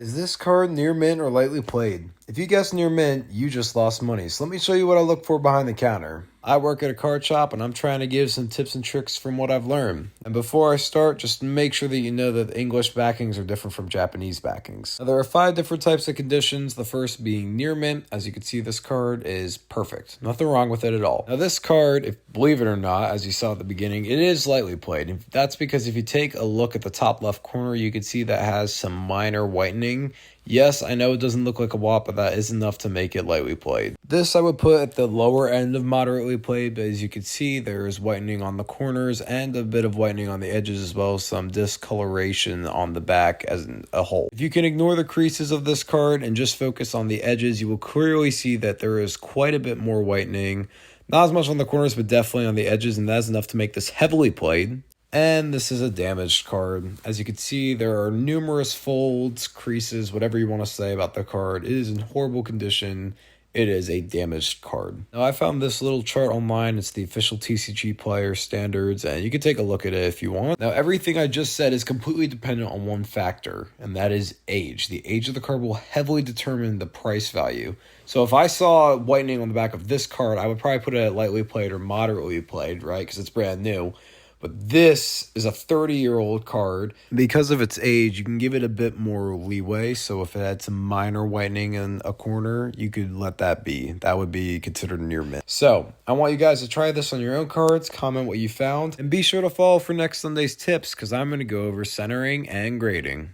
Is this card near mint or lightly played? If you guessed near mint, you just lost money. So let me show you what I look for behind the counter. I work at a card shop and I'm trying to give some tips and tricks from what I've learned. And before I start, just make sure that you know that English backings are different from Japanese backings. Now, there are 5 different types of conditions, the first being near mint. As you can see, this card is perfect. Nothing wrong with it at all. Now this card, if believe it or not, as you saw at the beginning, it is lightly played. And that's because if you take a look at the top left corner, you can see that has some minor whitening. Yes, I know it doesn't look like a wop, but that is enough to make it lightly played. This I would put at the lower end of moderately played, but as you can see, there is whitening on the corners and a bit of whitening on the edges, as well as some discoloration on the back as a whole. If you can ignore the creases of this card and just focus on the edges, you will clearly see that there is quite a bit more whitening. Not as much on the corners, but definitely on the edges, and that's enough to make this heavily played. And this is a damaged card. As you can see, there are numerous folds, creases, whatever you want to say about the card. It is in horrible condition. It is a damaged card. Now, I found this little chart online. It's the official TCG player standards, and you can take a look at it if you want. Now, everything I just said is completely dependent on one factor, and that is age. The age of the card will heavily determine the price value. So if I saw whitening on the back of this card, I would probably put it at lightly played or moderately played, right? Because it's brand new. But this is a 30-year-old card. Because of its age, you can give it a bit more leeway. So if it had some minor whitening in a corner, you could let that be. That would be considered near mint. So I want you guys to try this on your own cards, comment what you found, and be sure to follow for next Sunday's tips because I'm going to go over centering and grading.